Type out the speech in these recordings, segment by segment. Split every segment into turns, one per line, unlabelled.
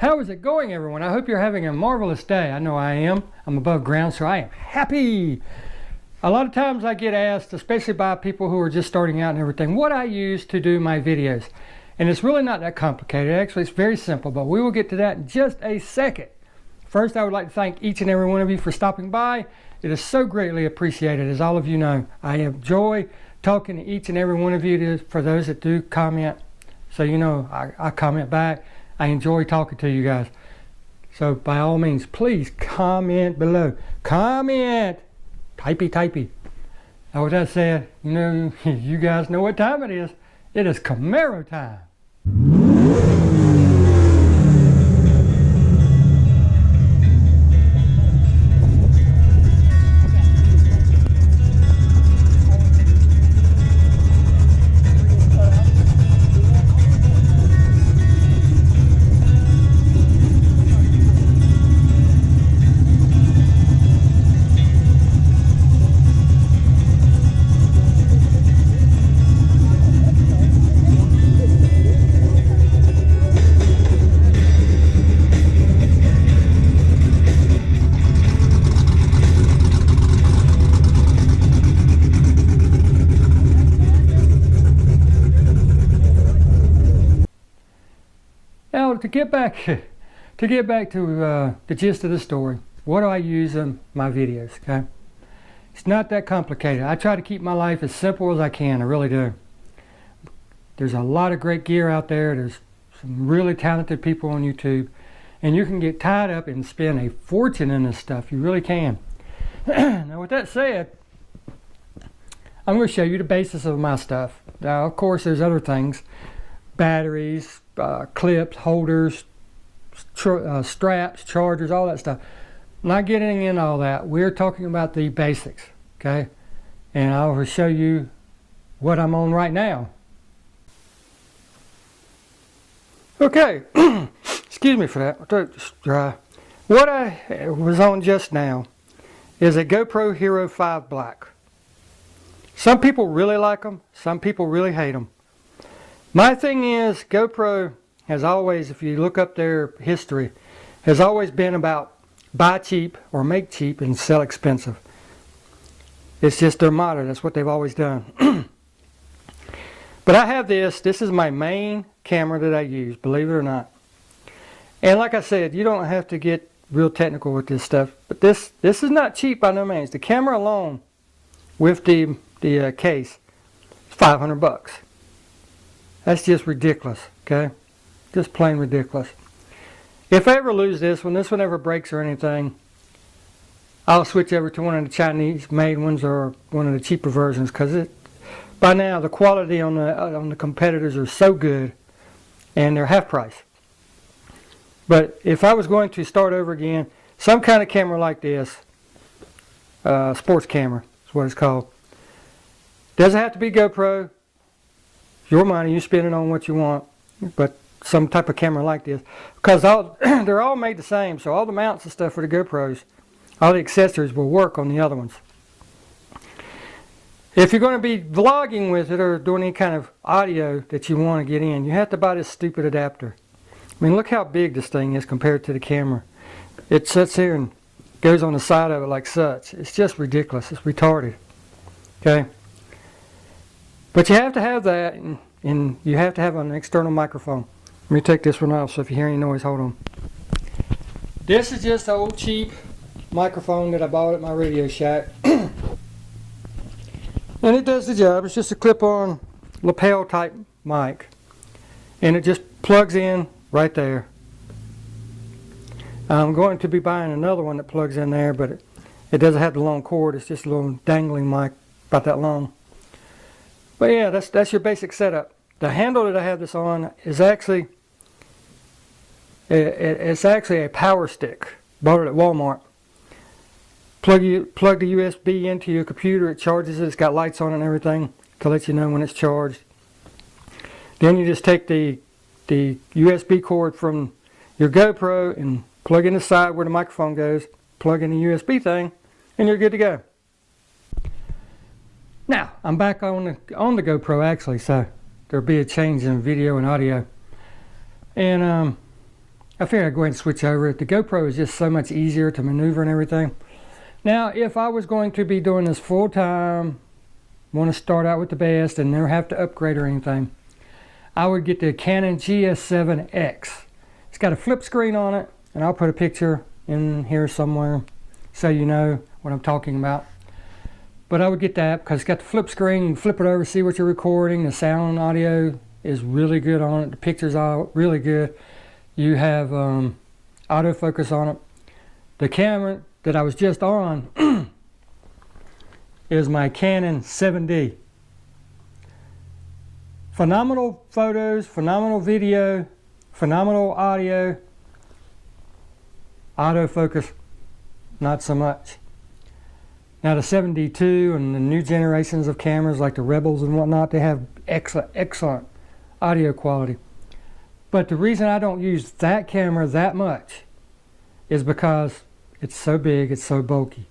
How is it going, everyone? I hope you're having a marvelous day. I know I am. I'm above ground, so I am happy. A lot of times I get asked, especially by people who are just starting out and everything, what I use to do my videos. And it's really not that complicated. Actually, it's very simple, but we will get to that in just a second. First, I would like to thank each and every one of you for stopping by. It is so greatly appreciated. As all of you know, I enjoy talking to each and every one of you. For those that do comment, so you know I comment back. I enjoy talking to you guys. So by all means, please comment below. Comment! Typey. Now with that said, you know, you guys know what time it is. It is Camaro time. Now to get back to the gist of the story, what do I use in my videos? Okay, it's not that complicated. I try to keep my life as simple as I can. I really do. There's a lot of great gear out there. There's some really talented people on YouTube, and you can get tied up and spend a fortune in this stuff. You really can. Now with that said, I'm going to show you the basis of my stuff. Now of course there's other things, batteries, clips, holders, straps, chargers, all that stuff. Not getting into all that. We're talking about the basics, okay? And I will show you what I'm on right now. Okay, excuse me for that. My throat is dry. What I was on just now is a GoPro Hero 5 Black. Some people really like them. Some people really hate them. My thing is, GoPro has always, if you look up their history, has always been about buy cheap or make cheap and sell expensive. It's just their motto. That's what they've always done. But I have this. This is my main camera that I use, believe it or not. And like I said, you don't have to get real technical with this stuff. But this is not cheap by no means. The camera alone, with the case, is $500. That's just ridiculous, okay? Just plain ridiculous. If I ever lose this one ever breaks or anything, I'll switch over to one of the Chinese made ones or one of the cheaper versions, because by now the quality on the competitors are so good and they're half price. But if I was going to start over again, some kind of camera like this, sports camera is what it's called. Doesn't have to be GoPro. Your money, you spend it on what you want, but some type of camera like this, because they're all made the same, so all the mounts and stuff for the GoPros, all the accessories will work on the other ones. If you're going to be vlogging with it or doing any kind of audio that you want to get in, you have to buy this stupid adapter. I mean, look how big this thing is compared to the camera. It sits here and goes on the side of it like such. It's just ridiculous. It's retarded. Okay? But you have to have that, and you have to have an external microphone. Let me take this one off, so if you hear any noise, hold on. This is just an old cheap microphone that I bought at my Radio Shack. And it does the job. It's just a clip-on lapel type mic. And it just plugs in right there. I'm going to be buying another one that plugs in there, but it doesn't have the long cord. It's just a little dangling mic about that long. But yeah, that's your basic setup. The handle that I have this on is actually a power stick. Bought it at Walmart. Plug the USB into your computer. It charges it. It's got lights on it and everything to let you know when it's charged. Then you just take the USB cord from your GoPro and plug in the side where the microphone goes. Plug in the USB thing, and you're good to go. Now, I'm back on the GoPro actually, so there'll be a change in video and audio. And I figured I'd go ahead and switch over. The GoPro is just so much easier to maneuver and everything. Now, if I was going to be doing this full time, want to start out with the best and never have to upgrade or anything, I would get the Canon GS7X. It's got a flip screen on it, and I'll put a picture in here somewhere so you know what I'm talking about. But I would get that because it's got the flip screen. You can flip it over, see what you're recording. The sound and audio is really good on it. The pictures are really good. You have autofocus on it. The camera that I was just on is my Canon 7D. Phenomenal photos, phenomenal video, phenomenal audio. Autofocus, not so much. Now the 7D2 and the new generations of cameras like the Rebels and whatnot, they have excellent audio quality. But the reason I don't use that camera that much is because it's so big, it's so bulky.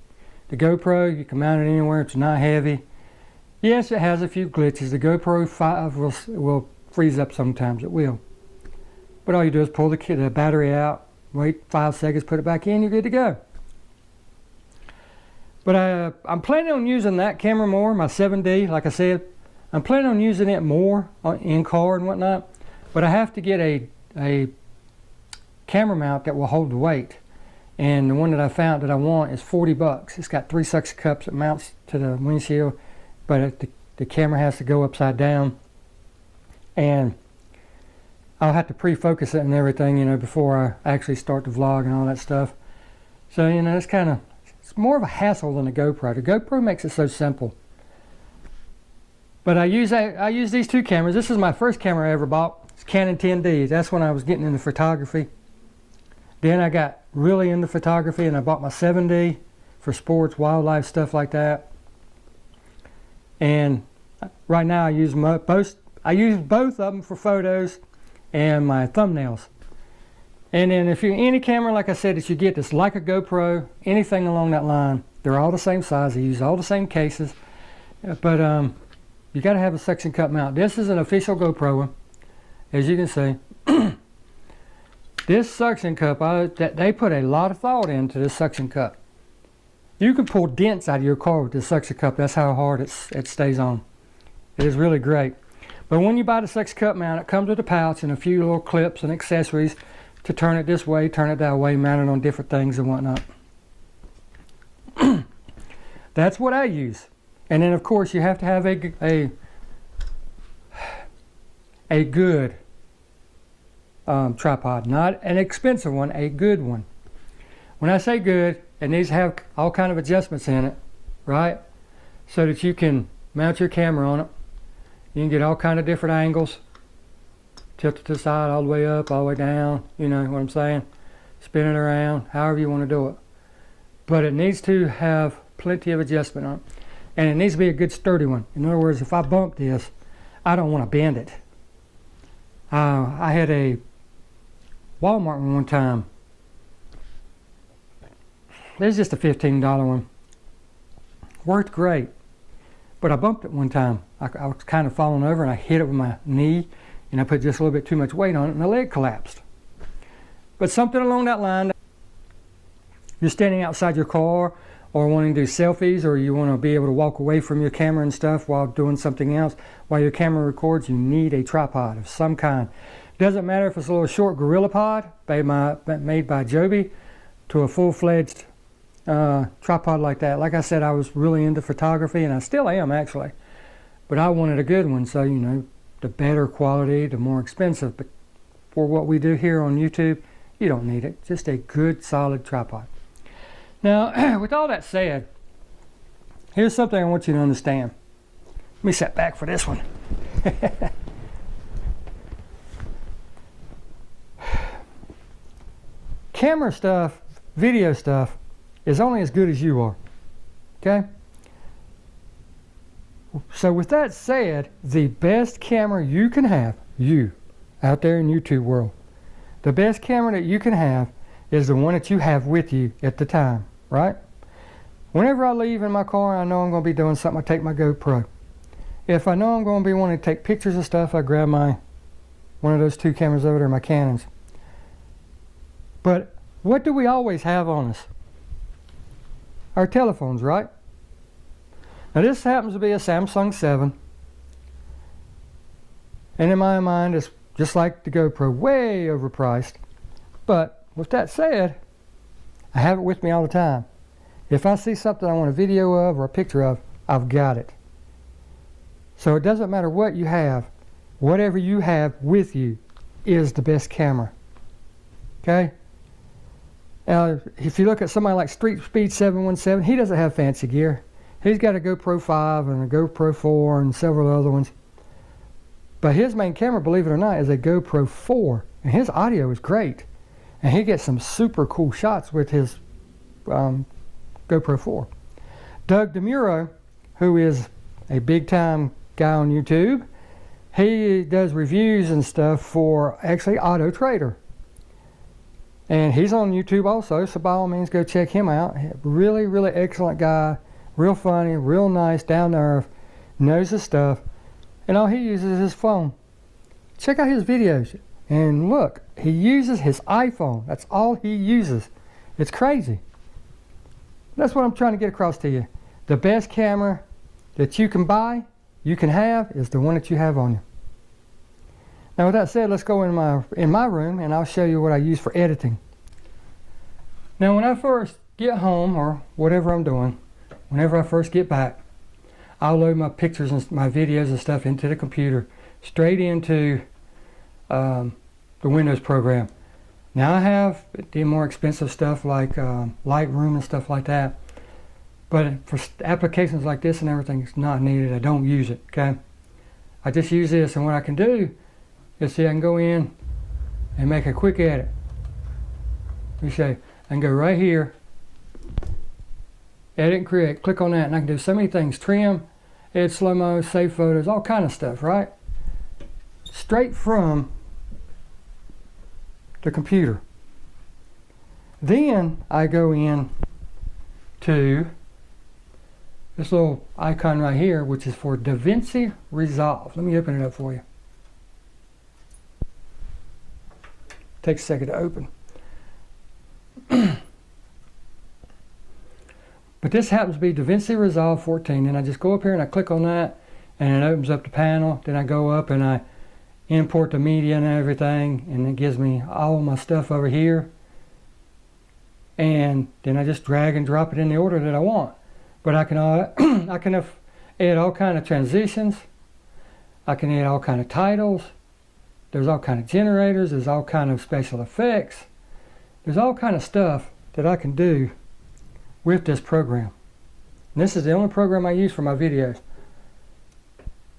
The GoPro, you can mount it anywhere, it's not heavy. Yes, it has a few glitches. The GoPro 5 will freeze up sometimes, it will. But all you do is pull the battery out, wait 5 seconds, put it back in, you're good to go. But I'm planning on using that camera more, my 7D, like I said. I'm planning on using it more in car and whatnot. But I have to get a camera mount that will hold the weight. And the one that I found that I want is $40. It's got 3 suction cups. It mounts to the windshield, but the camera has to go upside down. And I'll have to pre-focus it and everything, you know, before I actually start the vlog and all that stuff. So, you know, it's more of a hassle than the GoPro. The GoPro makes it so simple. But I use these two cameras. This is my first camera I ever bought. It's Canon 10D. That's when I was getting into photography. Then I got really into photography and I bought my 7D for sports, wildlife, stuff like that. And right now I use both of them for photos and my thumbnails. And then if you're any camera, like I said, that you get that's like a GoPro, anything along that line, they're all the same size. They use all the same cases. But you got to have a suction cup mount. This is an official GoPro one, as you can see. This suction cup, they put a lot of thought into this suction cup. You can pull dents out of your car with this suction cup. That's how hard it stays on. It is really great. But when you buy the suction cup mount, it comes with a pouch and a few little clips and accessories to turn it this way, turn it that way, mount it on different things and whatnot. That's what I use. And then of course you have to have a good tripod, not an expensive one, a good one. When I say good, it needs to have all kind of adjustments in it, right? So that you can mount your camera on it. You can get all kind of different angles. Tilt it to the side, all the way up, all the way down, you know what I'm saying? Spin it around, however you want to do it. But it needs to have plenty of adjustment on it. And it needs to be a good sturdy one. In other words, if I bump this, I don't want to bend it. I had a Walmart one time. There's just a $15 one. Worked great. But I bumped it one time. I was kind of falling over and I hit it with my knee and I put just a little bit too much weight on it and the leg collapsed. But something along that line, you're standing outside your car or wanting to do selfies, or you want to be able to walk away from your camera and stuff while doing something else, while your camera records, you need a tripod of some kind. Doesn't matter if it's a little short Gorilla Pod made by Joby to a full-fledged tripod like that. Like I said, I was really into photography, and I still am actually. But I wanted a good one, so you know, the better quality, the more expensive. But for what we do here on YouTube, you don't need it. Just a good, solid tripod. Now, with all that said, here's something I want you to understand. Let me sit back for this one. Camera stuff, video stuff, is only as good as you are. Okay? So with that said, the best camera you can have, you, out there in YouTube world, the best camera that you can have is the one that you have with you at the time, right? Whenever I leave in my car, I know I'm going to be doing something, I take my GoPro. If I know I'm going to be wanting to take pictures of stuff, I grab one of those two cameras over there, my Canons. But what do we always have on us? Our telephones, right? Now this happens to be a Samsung 7. And in my mind, it's just like the GoPro, way overpriced. But with that said, I have it with me all the time. If I see something I want a video of or a picture of, I've got it. So it doesn't matter what you have, whatever you have with you is the best camera. Okay? Now, if you look at somebody like Street Speed 717, he doesn't have fancy gear. He's got a GoPro 5 and a GoPro 4 and several other ones. But his main camera, believe it or not, is a GoPro 4. And his audio is great. And he gets some super cool shots with his GoPro 4. Doug DeMuro, who is a big time guy on YouTube, he does reviews and stuff for actually Auto Trader. And he's on YouTube also, so by all means go check him out. Really, really excellent guy. Real funny, real nice, down to earth, knows his stuff. And all he uses is his phone. Check out his videos. And look, he uses his iPhone. That's all he uses. It's crazy. That's what I'm trying to get across to you. The best camera that you can buy, you can have, is the one that you have on you. Now with that said, let's go in my room and I'll show you what I use for editing. Now when I first get home, or whatever I'm doing, whenever I first get back, I'll load my pictures and my videos and stuff into the computer, straight into the Windows program. Now I have the more expensive stuff like Lightroom and stuff like that, but for applications like this and everything, it's not needed. I don't use it, okay? I just use this, and what I can do is, see, I can go in and make a quick edit. Let me show you. I can go right here, edit and create, click on that, and I can do so many things. Trim, edit slow-mo, save photos, all kind of stuff, right? Straight from the computer. Then I go in to this little icon right here, which is for DaVinci Resolve. Let me open it up for you. Takes a second to open. But this happens to be DaVinci Resolve 14, and I just go up here and I click on that, and it opens up the panel. Then I go up and I import the media and everything, and it gives me all my stuff over here, and then I just drag and drop it in the order that I want. But I can add all kind of transitions, I can add all kind of titles, there's all kind of generators, there's all kind of special effects, there's all kind of stuff that I can do with this program. And this is the only program I use for my videos.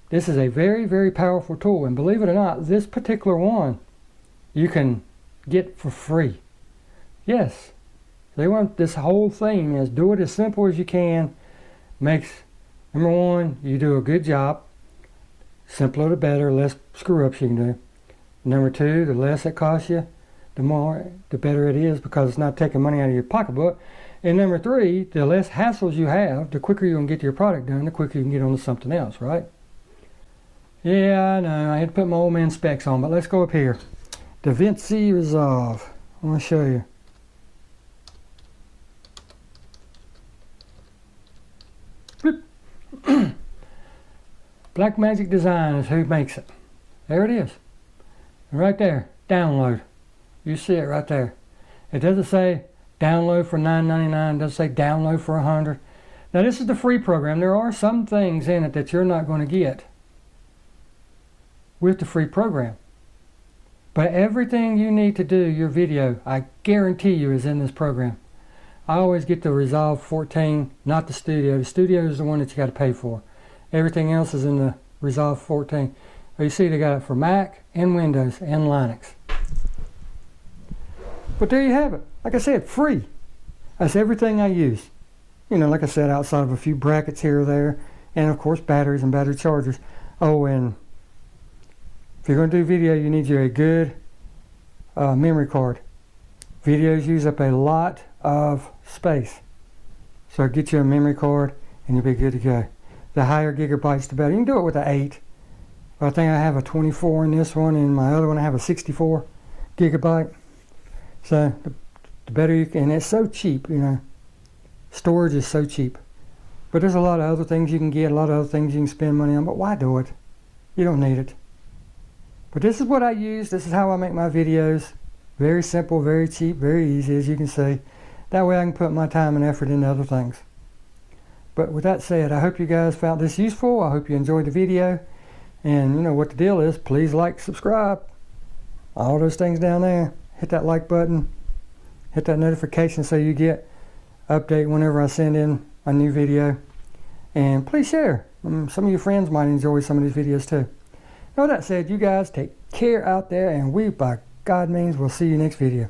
This is a very, very powerful tool, and believe it or not, this particular one you can get for free. Yes, they want this whole thing is do it as simple as you can. Makes, number one, you do a good job. Simpler the better, less screw ups you can do. Number two, the less it costs you, the better it is, because it's not taking money out of your pocketbook. And number three, the less hassles you have, the quicker you can get your product done, the quicker you can get on to something else, right? Yeah, I know, I had to put my old man specs on, but let's go up here. DaVinci Resolve. I want to show you. Blackmagic Design is who makes it. There it is. Right there, download. You see it right there. It doesn't say download for $9.99. It doesn't say download for $100. Now this is the free program. There are some things in it that you're not going to get with the free program. But everything you need to do your video, I guarantee you, is in this program. I always get the Resolve 14, not the Studio. The Studio is the one that you got to pay for. Everything else is in the Resolve 14. But you see they got it for Mac and Windows and Linux. But there you have it. Like I said, free. That's everything I use. You know, like I said, outside of a few brackets here or there. And of course batteries and battery chargers. Oh, and if you're going to do video, you need you a good memory card. Videos use up a lot of space. So get you a memory card and you'll be good to go. The higher gigabytes, the better. You can do it with an 8. I think I have a 24 in this one, and my other one I have a 64 gigabyte. So the better you can, and it's so cheap, you know. Storage is so cheap. But there's a lot of other things you can get, a lot of other things you can spend money on, but why do it? You don't need it. But this is what I use. This is how I make my videos. Very simple, very cheap, very easy, as you can see. That way I can put my time and effort into other things. But with that said, I hope you guys found this useful. I hope you enjoyed the video. And you know what the deal is. Please like, subscribe. All those things down there. Hit that like button. Hit that notification so you get update whenever I send in a new video. And please share. Some of your friends might enjoy some of these videos too. Now with that said, you guys take care out there, and we, by God means, we'll see you next video.